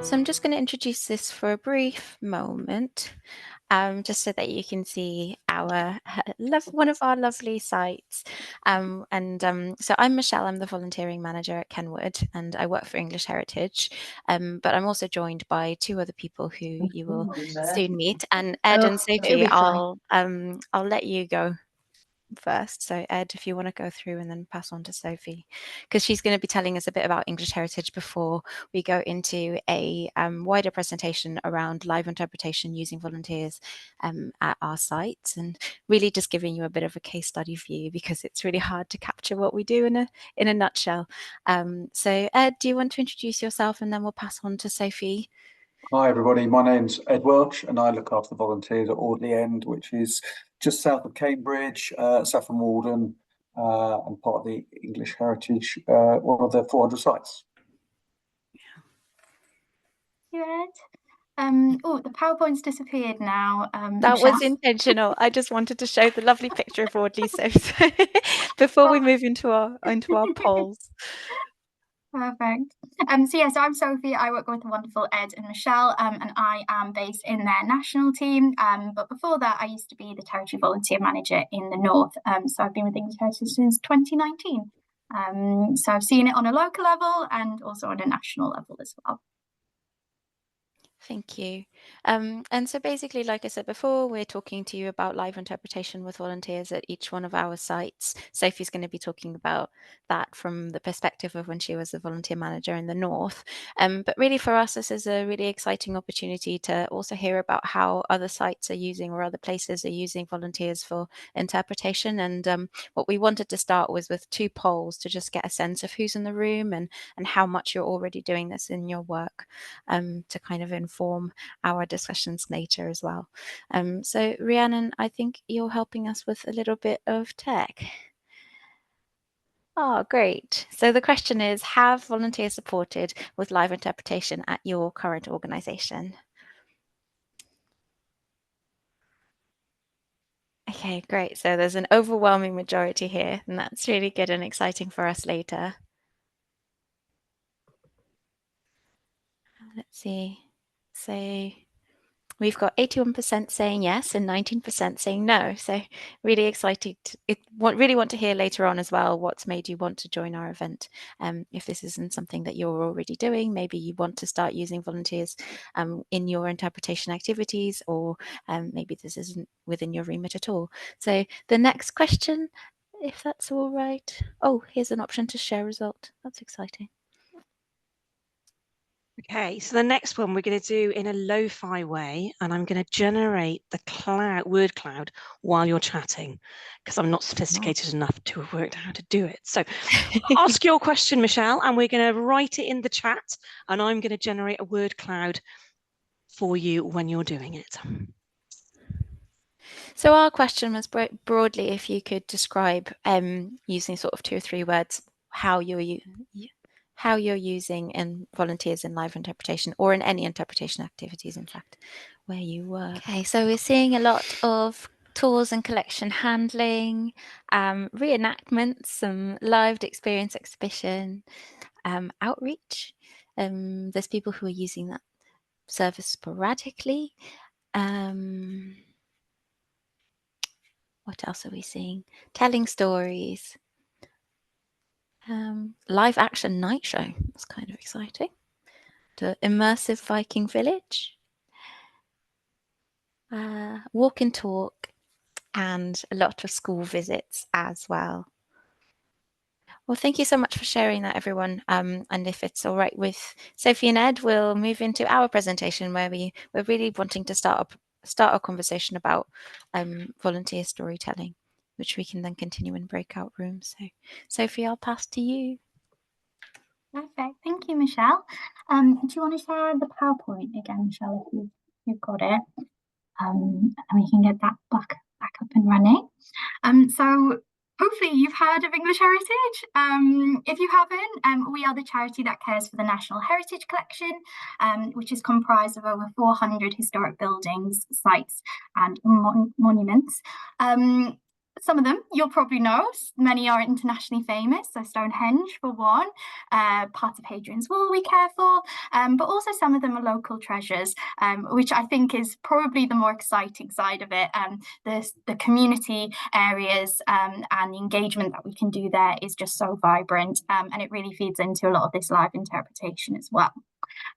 So I'm just going to introduce this for a brief moment, just so that you can see our one of our lovely sites. So I'm Michelle, I'm the volunteering manager at Kenwood, and I work for English Heritage. But I'm also joined by two other people who you will soon meet. And Ed and Sophie, I'll let you go first. So Ed, if you want to go through and then pass on to Sophie, because she's going to be telling us a bit about English Heritage before we go into a wider presentation around live interpretation using volunteers at our sites, and really just giving you a bit of a case study view, because it's really hard to capture what we do in a nutshell. So Ed, do you want to introduce yourself, and then we'll pass on to Sophie? Hi everybody, my name's Ed Welch and I look after the volunteers at Audley End, which is just south of Cambridge, Saffron Walden, and part of the English Heritage, one of the 400 sites. You Ed? Oh, the PowerPoint's disappeared now. That was intentional. I just wanted to show the lovely picture of Audley before we move into our polls. Perfect. So I'm Sophie. I work with the wonderful Ed and Michelle, and I am based in their national team. But before that, I used to be the territory volunteer manager in the north. So I've been with English Heritage since 2019. So I've seen it on a local level and also on a national level as well. Thank you. And so basically, like I said before, we're talking to you about live interpretation with volunteers at each one of our sites. Sophie's going to be talking about that from the perspective of when she was a volunteer manager in the north. But really for us, this is a really exciting opportunity to also hear about how other sites are using, or other places are using, volunteers for interpretation. And what we wanted to start was with 2 polls to just get a sense of who's in the room and how much you're already doing this in your work, to kind of inform our discussions later as well. So Rhiannon, I think you're helping us with a little bit of tech. Oh, great. So the question is, have volunteers supported with live interpretation at your current organisation? Okay, great. So there's an overwhelming majority here, and that's really good and exciting for us later. Let's see. So we've got 81% saying yes and 19% saying no. So really excited. Really want to hear later on as well what's made you want to join our event. If this isn't something that you're already doing, maybe you want to start using volunteers in your interpretation activities, or maybe this isn't within your remit at all. So the next question, if that's all right. Oh, here's an option to share result. That's exciting. Okay, so the next one we're going to do in a lo-fi way, and I'm going to generate the word cloud while you're chatting, because I'm not sophisticated enough to have worked out how to do it. So ask your question, Michelle, and we're going to write it in the chat, and I'm going to generate a word cloud for you when you're doing it. So our question was broadly, if you could describe, using sort of 2 or 3 words, how you're using volunteers in live interpretation, or in any interpretation activities, in fact, where you work. Okay, so we're seeing a lot of tours and collection handling, reenactments, some lived experience exhibition, outreach. There's people who are using that service sporadically. What else are we seeing? Telling stories. Live action night show. That's kind of exciting. The immersive Viking village. Walk and talk, and a lot of school visits as well. Well, thank you so much for sharing that, everyone. And if it's all right with Sophie and Ed, we'll move into our presentation, where we're really wanting to start a conversation about volunteer storytelling, which we can then continue in breakout rooms. So, Sophie, I'll pass to you. Perfect. Thank you, Michelle. Do you want to share the PowerPoint again, Michelle, if you've got it? And we can get that back up and running. So hopefully you've heard of English Heritage. If you haven't, we are the charity that cares for the National Heritage Collection, which is comprised of over 400 historic buildings, sites and monuments. some of them you'll probably know. Many are internationally famous, so Stonehenge for one, part of Hadrian's Wall we care for, but also some of them are local treasures, which I think is probably the more exciting side of it. The community areas and the engagement that we can do there is just so vibrant, and it really feeds into a lot of this live interpretation as well.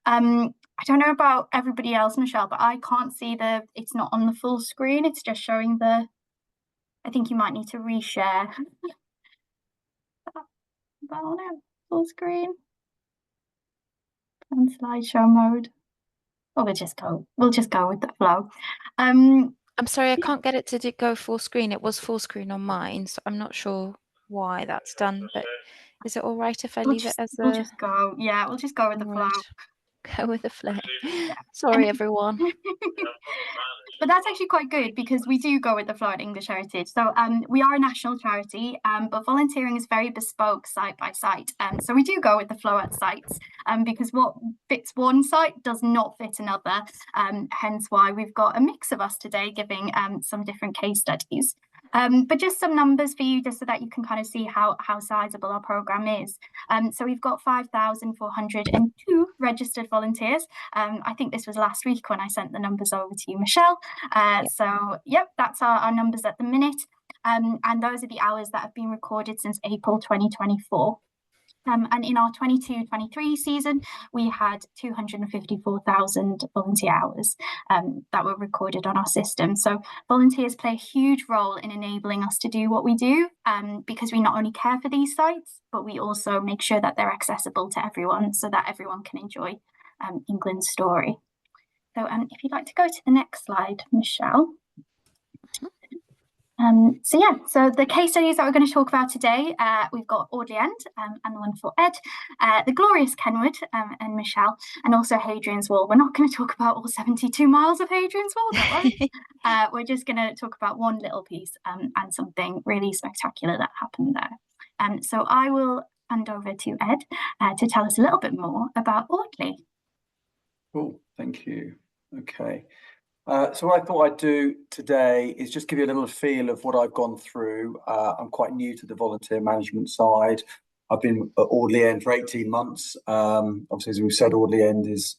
I don't know about everybody else, Michelle, but I can't see it's not on the full screen. It's just showing I think you might need to reshare. That on it, full screen. And slideshow mode. Or we'll just go with the flow. I'm sorry, I can't get it to go full screen. It was full screen on mine, so I'm not sure why that's done, but is it all right if I leave it as we'll just go, yeah, we'll just go with the flow. Go with the flow. Yeah. Sorry, everyone. But that's actually quite good because we do go with the flow at English Heritage. So we are a national charity, but volunteering is very bespoke site by site. So we do go with the flow at sites because what fits one site does not fit another. Hence why we've got a mix of us today giving some different case studies. But just some numbers for you, just so that you can kind of see how sizable our programme is. So we've got 5,402 registered volunteers. I think this was last week when I sent the numbers over to you, Michelle. So, yep, that's our numbers at the minute. And those are the hours that have been recorded since April 2024. And in our 22-23 season, we had 254,000 volunteer hours that were recorded on our system. So volunteers play a huge role in enabling us to do what we do, because we not only care for these sites, but we also make sure that they're accessible to everyone so that everyone can enjoy England's story. So if you'd like to go to the next slide, Michelle. So the case studies that we're going to talk about today, we've got Audley End and the wonderful Ed, the glorious Kenwood and Michelle, and also Hadrian's Wall. We're not going to talk about all 72 miles of Hadrian's Wall, don't worry. We're just going to talk about one little piece and something really spectacular that happened there. So I will hand over to Ed to tell us a little bit more about Audley. Cool, thank you. Okay. So what I thought I'd do today is just give you a little feel of what I've gone through. I'm quite new to the volunteer management side. I've been at Audley End for 18 months. Obviously, as we've said, Audley End is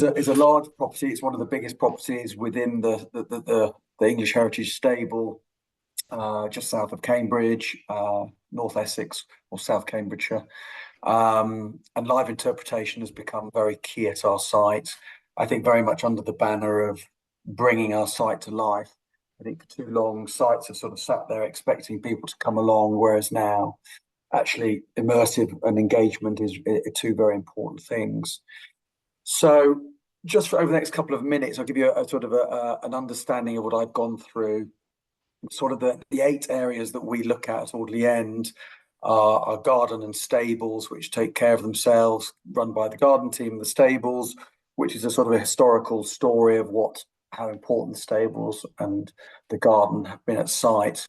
a large property. It's one of the biggest properties within the English Heritage Stable, just south of Cambridge, North Essex or South Cambridgeshire. And live interpretation has become very key at our site. I think very much under the banner of bringing our site to life. I think for too long, sites have sort of sat there expecting people to come along, whereas now, actually, immersive and engagement are two very important things. So, just for over the next couple of minutes, I'll give you a sort of an understanding of what I've gone through. Sort of the 8 areas that we look at Audley End are garden and stables, which take care of themselves, run by the garden team and the stables, which is a sort of a historical story of how important the stables and the garden have been at site.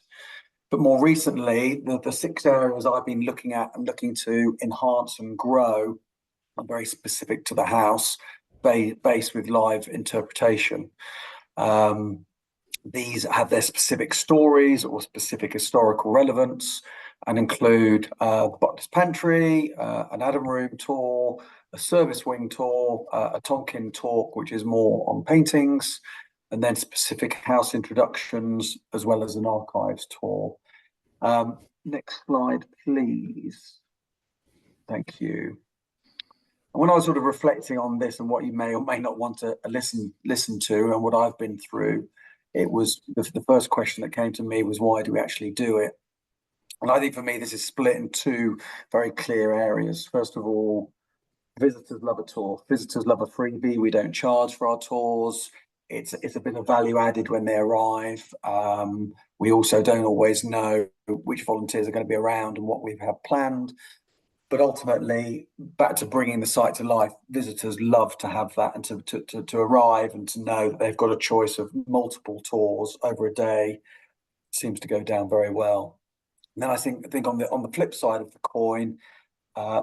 But more recently, the 6 areas I've been looking at and looking to enhance and grow are very specific to the house, based with live interpretation. These have their specific stories or specific historical relevance and include the butler's pantry, an Adam room tour, a service wing tour, a Tonkin talk, which is more on paintings, and then specific house introductions, as well as an archives tour. Next slide, please. Thank you. And when I was sort of reflecting on this and what you may or may not want to listen to and what I've been through, it was the first question that came to me was, why do we actually do it? And I think for me, this is split in 2 very clear areas. First of all, visitors love a tour. Visitors love a freebie. We don't charge for our tours. It's a bit of value added when they arrive. We also don't always know which volunteers are going to be around and what we have planned. But ultimately, back to bringing the site to life, visitors love to have that and to arrive and to know that they've got a choice of multiple tours over a day. It seems to go down very well. And then I think on the flip side of the coin,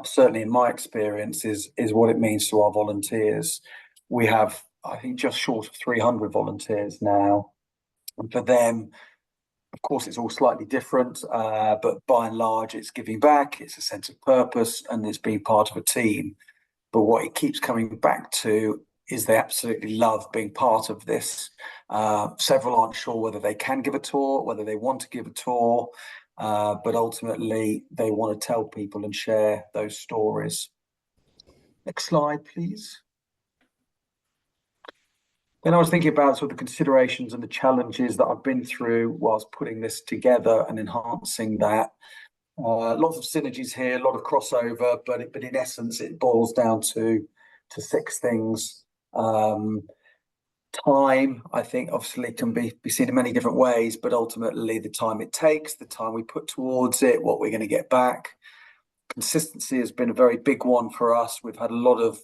certainly in my experience, is what it means to our volunteers. We have, I think, just short of 300 volunteers now. And for them, Of course, it's all slightly different, but by and large, it's giving back, it's a sense of purpose, and it's being part of a team. But what it keeps coming back to is they absolutely love being part of this. Several aren't sure whether they can give a tour, whether they want to give a tour, but ultimately they want to tell people and share those stories. Next slide, please. Then I was thinking about sort of the considerations and the challenges that I've been through whilst putting this together and enhancing that. Lots of synergies here, a lot of crossover, but in essence, it boils down to 6 things. Time, I think, obviously can be seen in many different ways, but ultimately the time it takes, the time we put towards it, what we're going to get back. Consistency has been a very big one for us. We've had a lot of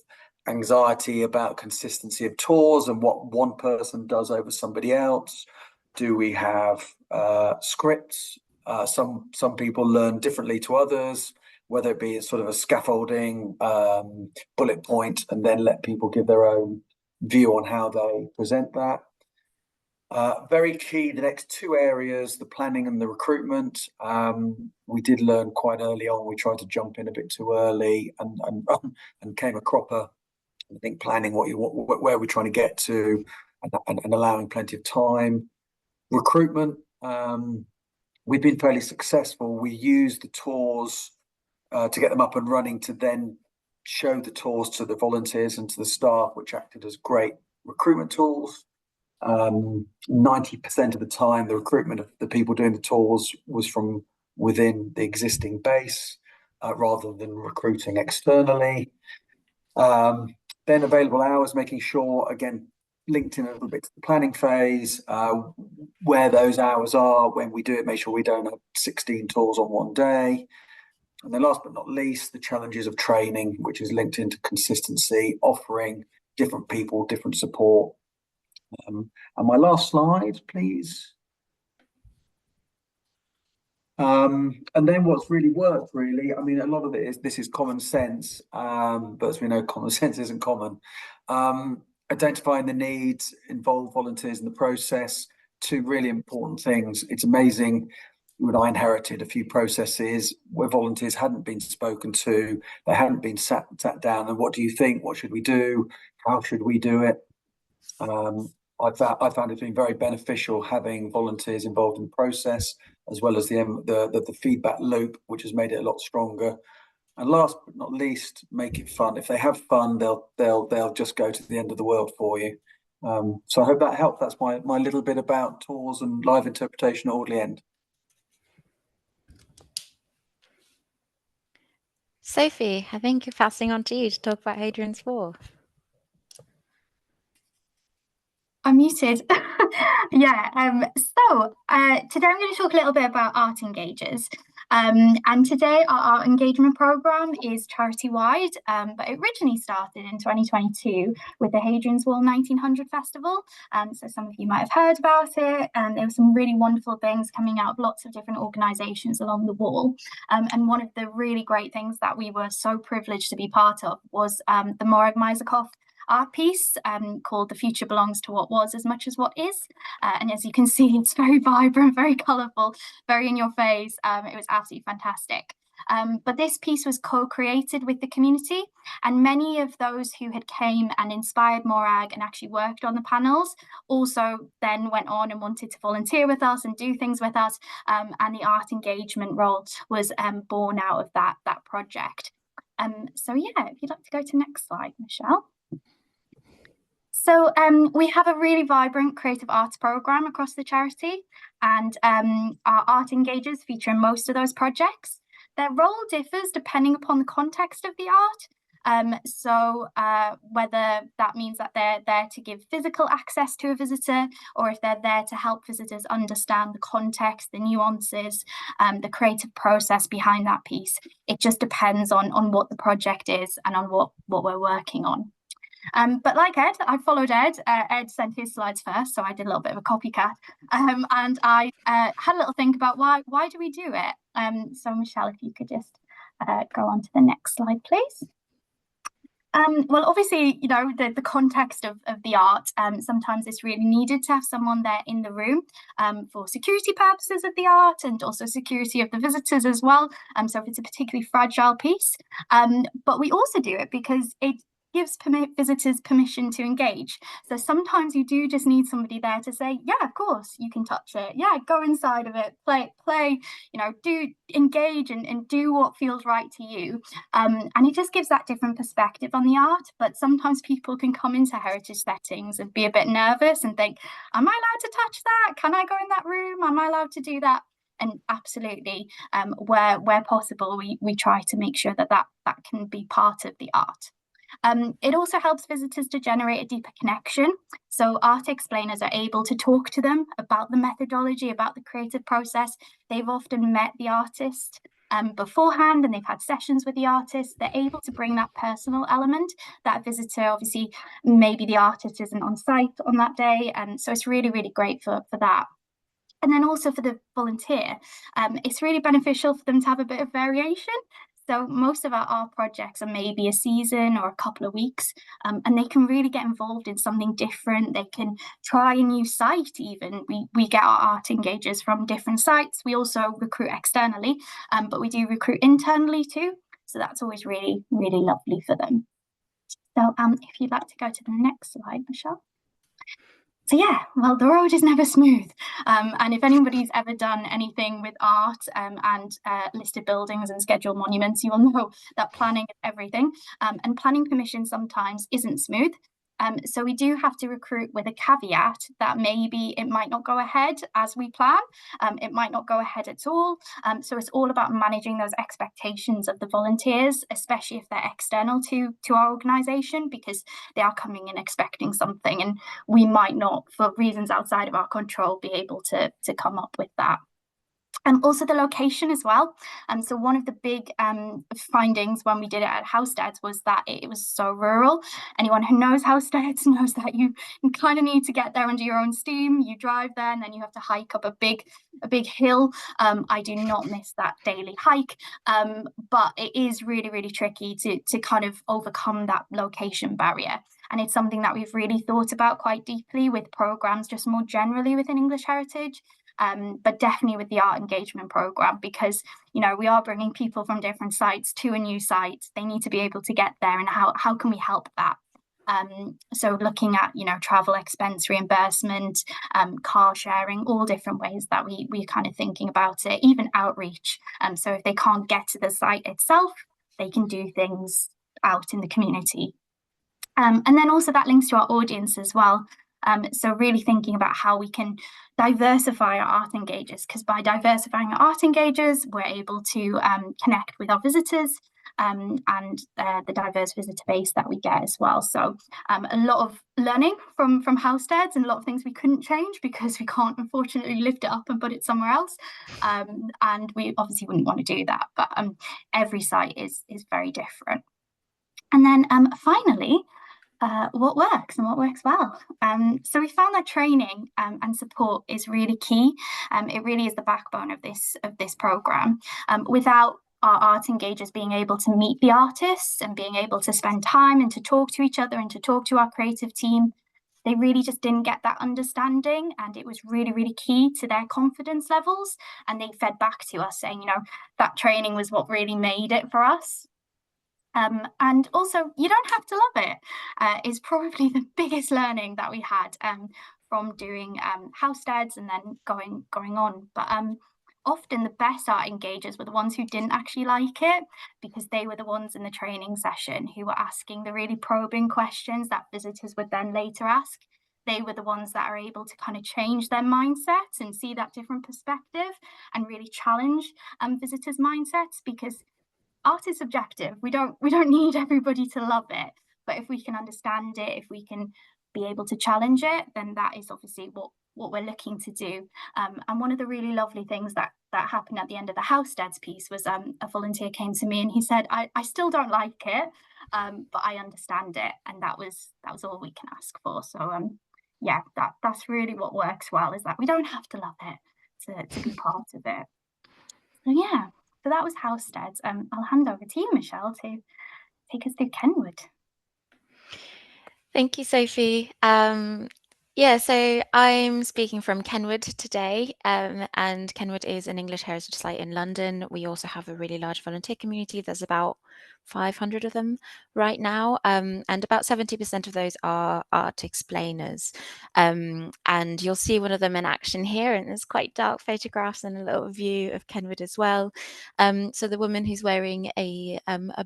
anxiety about consistency of tours and what one person does over somebody else. Do we have scripts? Some people learn differently to others, whether it be sort of a scaffolding bullet point, and then let people give their own view on how they present that. Very key, the next 2 areas, the planning and the recruitment. We did learn quite early on. We tried to jump in a bit too early and came a cropper. I think planning where we're trying to get to and allowing plenty of time. Recruitment, we've been fairly successful. We use the tours to get them up and running to then show the tours to the volunteers and to the staff, which acted as great recruitment tools. 90% of the time, the recruitment of the people doing the tours was from within the existing base rather than recruiting externally. Then available hours, making sure, again, linked in a little bit to the planning phase, where those hours are when we do it, make sure we don't have 16 tours on one day. And then last but not least, the challenges of training, which is linked into consistency, offering different people different support. And my last slide, please. And then what's really worked, really, I mean, a lot of this is common sense, but as we know, common sense isn't common. Identifying the needs, involve volunteers in the process, 2 really important things. It's amazing when I inherited a few processes where volunteers hadn't been spoken to, they hadn't been sat down, and what do you think? What should we do? How should we do it? I found it being very beneficial having volunteers involved in the process, as well as the feedback loop, which has made it a lot stronger. And last but not least, make it fun. If they have fun, they'll just go to the end of the world for you. So I hope that helped. That's my little bit about tours and live interpretation at Audley End. Sophie, I think you're passing on to you to talk about Hadrian's Wall. I'm muted. Yeah. So today I'm going to talk a little bit about art engagers. And today our art engagement program is charity-wide, but it originally started in 2022 with the Hadrian's Wall 1900 Festival. So some of you might have heard about it, and there were some really wonderful things coming out of lots of different organisations along the wall. And one of the really great things that we were so privileged to be part of was the Morag Meiserkoff art piece called The Future Belongs to What Was as Much as What Is. And as you can see, it's very vibrant, very colourful, very in your face. It was absolutely fantastic. But this piece was co-created with the community, and many of those who had came and inspired Morag and actually worked on the panels also then went on and wanted to volunteer with us and do things with us, and the art engagement role was born out of that project. So yeah, if you'd like to go to next slide, Michelle. So we have a really vibrant creative arts programme across the charity, and our art engagers feature in most of those projects. Their role differs depending upon the context of the art. So whether that means that they're there to give physical access to a visitor, or if they're there to help visitors understand the context, the nuances, the creative process behind that piece. It just depends on what the project is and on what we're working on. But like Ed, I followed Ed. Ed sent his slides first, so I did a little bit of a copycat. And I had a little think about why do we do it? So Michelle, if you could just go on to the next slide, please. Well, obviously, you know, the context of the art, sometimes it's really needed to have someone there in the room for security purposes of the art and also security of the visitors as well. So if it's a particularly fragile piece, but we also do it because it gives visitors permission to engage. So sometimes you do just need somebody there to say, yeah, of course, you can touch it. Yeah, go inside of it, play, you know, do engage and do what feels right to you. And it just gives that different perspective on the art. But sometimes people can come into heritage settings and be a bit nervous and think, am I allowed to touch that? Can I go in that room? Am I allowed to do that? And absolutely, where possible, we try to make sure that can be part of the art. It also helps visitors to generate a deeper connection. So art explainers are able to talk to them about the methodology, about the creative process. They've often met the artist beforehand and they've had sessions with the artist. They're able to bring that personal element that a visitor, obviously, maybe the artist isn't on site on that day. And so it's really, really great for that. And then also for the volunteer, it's really beneficial for them to have a bit of variation. So most of our art projects are maybe a season or a couple of weeks, and they can really get involved in something different. They can try a new site even. We get our art engagers from different sites. We also recruit externally, but we do recruit internally too. So that's always really, really lovely for them. So if you'd like to go to the next slide, Michelle. So yeah, well, the road is never smooth. And if anybody's ever done anything with art and listed buildings and scheduled monuments, you will know that planning is everything. And planning permission sometimes isn't smooth. So we do have to recruit with a caveat that maybe it might not go ahead as we plan. It might not go ahead at all. So it's all about managing those expectations of the volunteers, especially if they're external to our organisation, because they are coming in expecting something and we might not, for reasons outside of our control, be able to come up with that. Also the location as well. So one of the big findings when we did it at Housesteads was that it was so rural. Anyone who knows Housesteads knows that you kind of need to get there under your own steam. You drive there and then you have to hike up a big hill. I do not miss that daily hike, but it is really, really tricky to kind of overcome that location barrier. And it's something that we've really thought about quite deeply with programs just more generally within English Heritage. But definitely with the art engagement program, because, you know, we are bringing people from different sites to a new site. They need to be able to get there, and how can we help that? So looking at, you know, travel expense reimbursement, car sharing, all different ways that we're kind of thinking about it, even outreach. So if they can't get to the site itself, they can do things out in the community. And then also that links to our audience as well. So really thinking about how we can diversify our art engagers, because by diversifying our art engagers, we're able to connect with our visitors and the diverse visitor base that we get as well. So a lot of learning from Housesteads and a lot of things we couldn't change because we can't unfortunately lift it up and put it somewhere else. And we obviously wouldn't want to do that, but every site is very different. And then finally, what works and what works well. So we found that training and support is really key. It really is the backbone of this program. Without our art engagers being able to meet the artists and being able to spend time and to talk to each other and to talk to our creative team, they really just didn't get that understanding, and it was really, really key to their confidence levels. And they fed back to us saying, you know, that training was what really made it for us. And also, you don't have to love it. Is probably the biggest learning that we had from doing Housesteads and then going on. But often the best art engagers were the ones who didn't actually like it, because they were the ones in the training session who were asking the really probing questions that visitors would then later ask. They were the ones that are able to kind of change their mindsets and see that different perspective and really challenge visitors' mindsets, because art is subjective. We don't need everybody to love it, but if we can understand it, if we can be able to challenge it, then that is obviously what we're looking to do. And one of the really lovely things that happened at the end of the Housesteads piece was a volunteer came to me and he said, I still don't like it, but I understand it, and that was all we can ask for. So yeah, that's really what works well, is that we don't have to love it to be part of it. So yeah. So that was Housesteads. I'll hand over to you, Michelle, to take us through Kenwood. Thank you, Sophie. Yeah, so I'm speaking from Kenwood today, and Kenwood is an English heritage site in London. We also have a really large volunteer community. There's about 500 of them right now, and about 70% of those are art explainers. And you'll see one of them in action here, and there's quite dark photographs and a little view of Kenwood as well. So the woman who's wearing a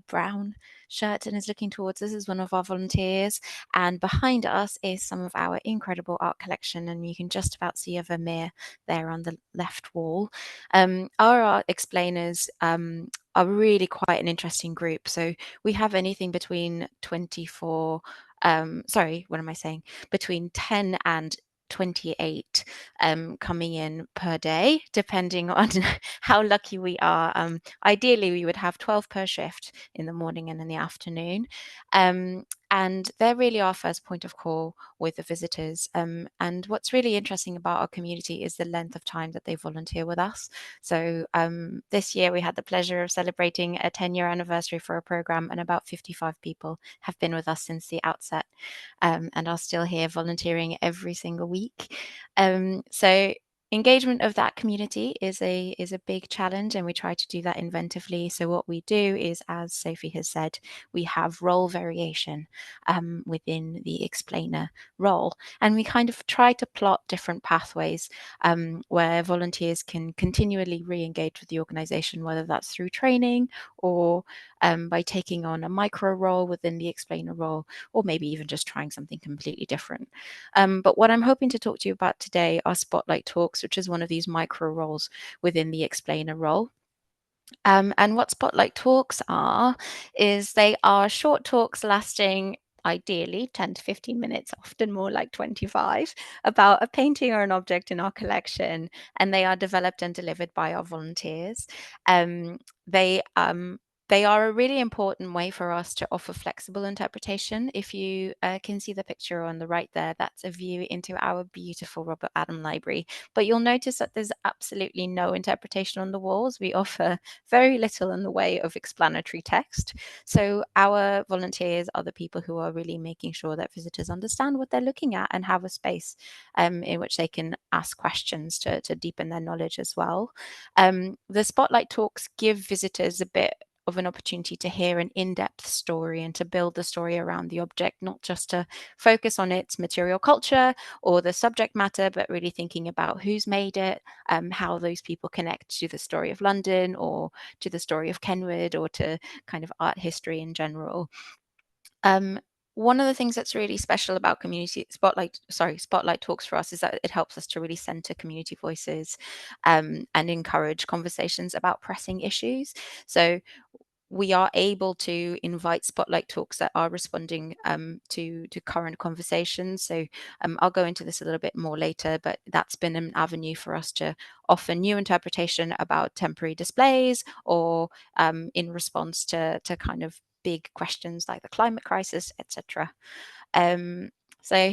brown shirt and is looking towards us is one of our volunteers. And behind us is some of our incredible art collection, and you can just about see a Vermeer there on the left wall. Our art explainers are really quite an interesting group. So we have anything between 24, what am I saying? Between 10 and 28 coming in per day, depending on how lucky we are. Ideally, we would have 12 per shift in the morning and in the afternoon. And they're really our first point of call with the visitors. And what's really interesting about our community is the length of time that they volunteer with us. So this year we had the pleasure of celebrating a 10-year anniversary for a program, and about 55 people have been with us since the outset, and are still here volunteering every single week. So engagement of that community is a big challenge, and we try to do that inventively. So what we do is, as Sophie has said, we have role variation within the explainer role, and we kind of try to plot different pathways where volunteers can continually re-engage with the organization, whether that's through training or by taking on a micro role within the explainer role, or maybe even just trying something completely different. But what I'm hoping to talk to you about today are Spotlight Talks, which is one of these micro roles within the explainer role. And what Spotlight Talks are is they are short talks lasting ideally 10 to 15 minutes, often more like 25, about a painting or an object in our collection, and they are developed and delivered by our volunteers. Um, they they are a really important way for us to offer flexible interpretation. If you can see the picture on the right there, that's a view into our beautiful Robert Adam library. But you'll notice that there's absolutely no interpretation on the walls. We offer very little in the way of explanatory text. So our volunteers are the people who are really making sure that visitors understand what they're looking at and have a space in which they can ask questions to deepen their knowledge as well. The Spotlight Talks give visitors a bit of an opportunity to hear an in-depth story and to build the story around the object, not just to focus on its material culture or the subject matter, but really thinking about who's made it, how those people connect to the story of London or to the story of Kenwood or to kind of art history in general. One of the things that's really special about Spotlight Talks for us is that it helps us to really center community voices and encourage conversations about pressing issues. So we are able to invite Spotlight Talks that are responding to current conversations. So I'll go into this a little bit more later, but that's been an avenue for us to offer new interpretation about temporary displays, or in response to kind of big questions like the climate crisis, etc. So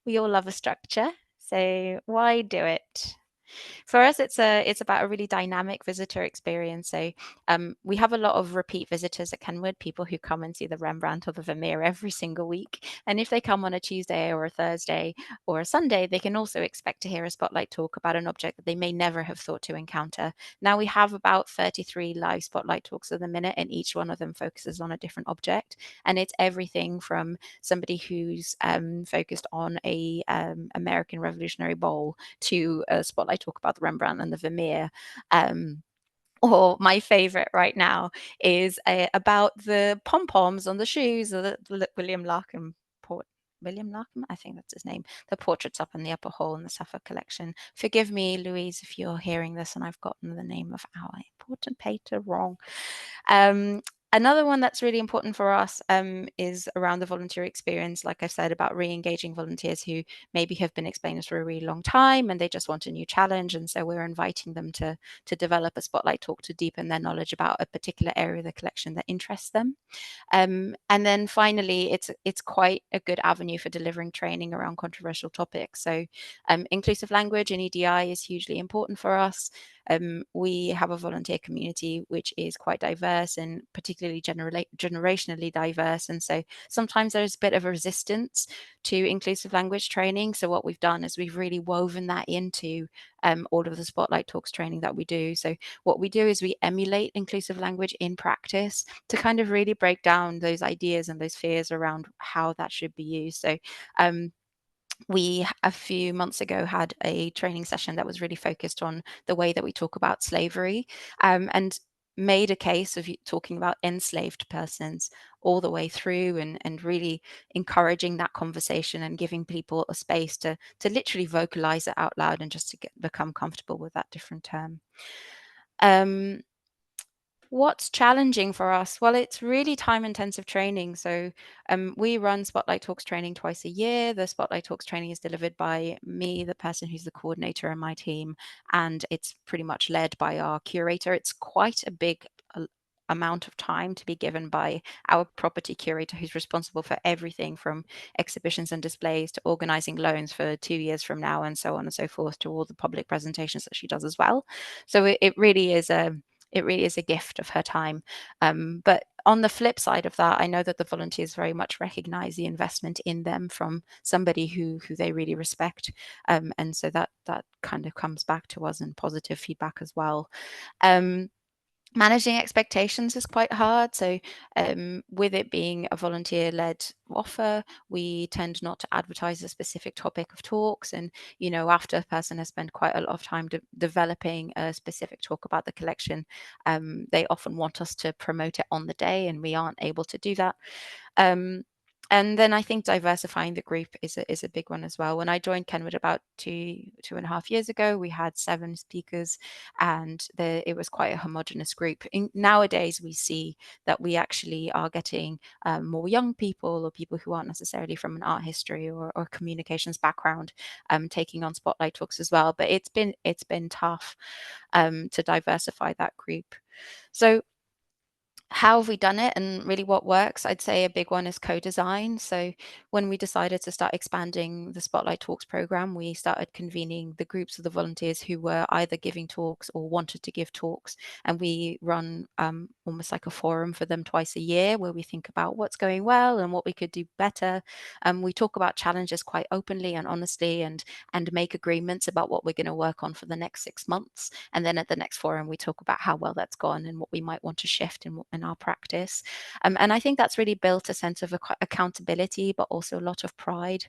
we all love a structure. So why do it? For us, it's about a really dynamic visitor experience. So we have a lot of repeat visitors at Kenwood, people who come and see the Rembrandt or the Vermeer every single week. And if they come on a Tuesday or a Thursday or a Sunday, they can also expect to hear a Spotlight Talk about an object that they may never have thought to encounter. Now we have about 33 live Spotlight Talks at the minute, and each one of them focuses on a different object. And it's everything from somebody who's focused on a American Revolutionary bowl to a Spotlight Talk about the Rembrandt and the Vermeer. Or my favorite right now is about the pom-poms on the shoes of the William Larkham I think that's his name. The portraits up in the upper hall in the Suffolk collection. Forgive me, Louise, if you're hearing this and I've gotten the name of our important painter wrong. Another one that's really important for us is around the volunteer experience, like I said, about re-engaging volunteers who maybe have been explainers for a really long time and they just want a new challenge. And so we're inviting them to develop a Spotlight Talk to deepen their knowledge about a particular area of the collection that interests them. And then finally, it's quite a good avenue for delivering training around controversial topics. So inclusive language and EDI is hugely important for us. We have a volunteer community which is quite diverse and particularly generationally diverse, and so sometimes there's a bit of a resistance to inclusive language training. So what we've done is we've really woven that into all of the Spotlight Talks training that we do. So what we do is we emulate inclusive language in practice to kind of really break down those ideas and those fears around how that should be used. So we, a few months ago, had a training session that was really focused on the way that we talk about slavery, and made a case of talking about enslaved persons all the way through, and really encouraging that conversation and giving people a space to literally vocalize it out loud and just to become comfortable with that different term. What's challenging for us? Well, it's really time-intensive training. So we run Spotlight Talks training twice a year. The Spotlight Talks training is delivered by me, the person who's the coordinator in my team, and it's pretty much led by our curator. It's quite a big amount of time to be given by our property curator, who's responsible for everything from exhibitions and displays to organizing loans for 2 years from now, and so on and so forth, to all the public presentations that she does as well. So it really is a gift of her time. But on the flip side of that, I know that the volunteers very much recognize the investment in them from somebody who they really respect. And so that kind of comes back to us in positive feedback as well. Managing expectations is quite hard. So with it being a volunteer-led offer, we tend not to advertise a specific topic of talks. And, after a person has spent quite a lot of time developing a specific talk about the collection, they often want us to promote it on the day, and we aren't able to do that. And then I think diversifying the group is a big one as well. When I joined Kenwood about 2.5 years ago, we had 7 speakers, and it was quite a homogenous group. Nowadays, we see that we actually are getting more young people, or people who aren't necessarily from an art history or communications background, taking on Spotlight Talks as well. But it's been tough to diversify that group. So how have we done it, and really what works? I'd say a big one is co-design. So when we decided to start expanding the Spotlight Talks program, we started convening the groups of the volunteers who were either giving talks or wanted to give talks, and we run almost like a forum for them twice a year, where we think about what's going well and what we could do better. We talk about challenges quite openly and honestly, and make agreements about what we're going to work on for the next 6 months. And then at the next forum, we talk about how well that's gone and what we might want to shift in our practice. And I think that's really built a sense of accountability, but also a lot of pride.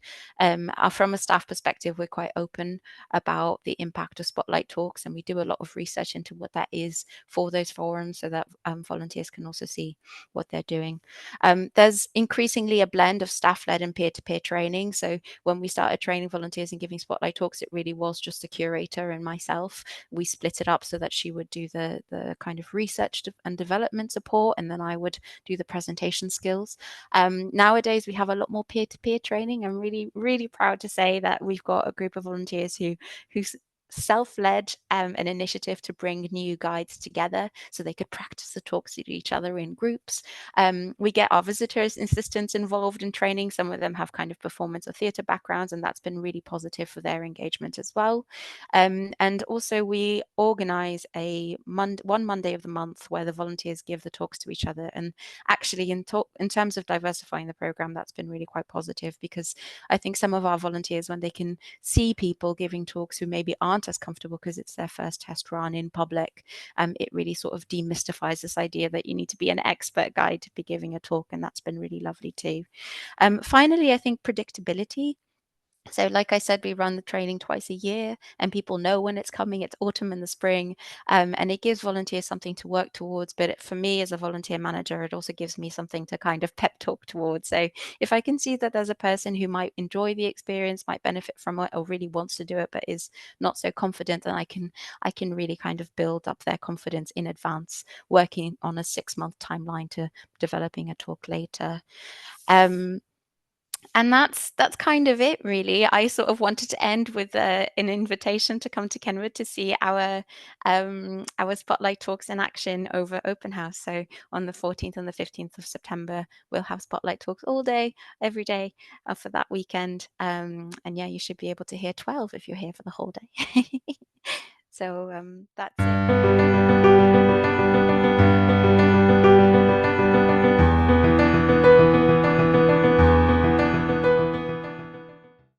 From a staff perspective, we're quite open about the impact of Spotlight Talks, and we do a lot of research into what that is for those forums, so that volunteers can also see what they're doing. There's increasingly a blend of staff-led and peer-to-peer training. So when we started training volunteers and giving Spotlight Talks, it really was just a curator and myself. We split it up so that she would do the kind of research and development support, and then I would do the presentation skills. Nowadays, we have a lot more peer-to-peer training. I'm really, really proud to say that we've got a group of volunteers who self-led an initiative to bring new guides together so they could practice the talks with each other in groups. We get our visitors and assistants involved in training. Some of them have kind of performance or theatre backgrounds, and that's been really positive for their engagement as well. And also we organize one Monday of the month where the volunteers give the talks to each other. And actually in terms of diversifying the program, that's been really quite positive, because I think some of our volunteers, when they can see people giving talks who maybe aren't as comfortable because it's their first test run in public, it really sort of demystifies this idea that you need to be an expert guide to be giving a talk, and that's been really lovely too. Finally, I think predictability. So like I said, we run the training twice a year, and people know when it's coming. It's autumn and the spring, and it gives volunteers something to work towards. But for me as a volunteer manager, it also gives me something to kind of pep talk towards. So if I can see that there's a person who might enjoy the experience, might benefit from it, or really wants to do it but is not so confident, then I can really kind of build up their confidence in advance, working on a 6-month timeline to developing a talk later. And that's kind of it, really. I sort of wanted to end with an invitation to come to Kenwood to see our Spotlight Talks in action over Open House. So on the 14th and the 15th of September, we'll have Spotlight Talks all day, every day for that weekend. And yeah, you should be able to hear 12 if you're here for the whole day. So that's it.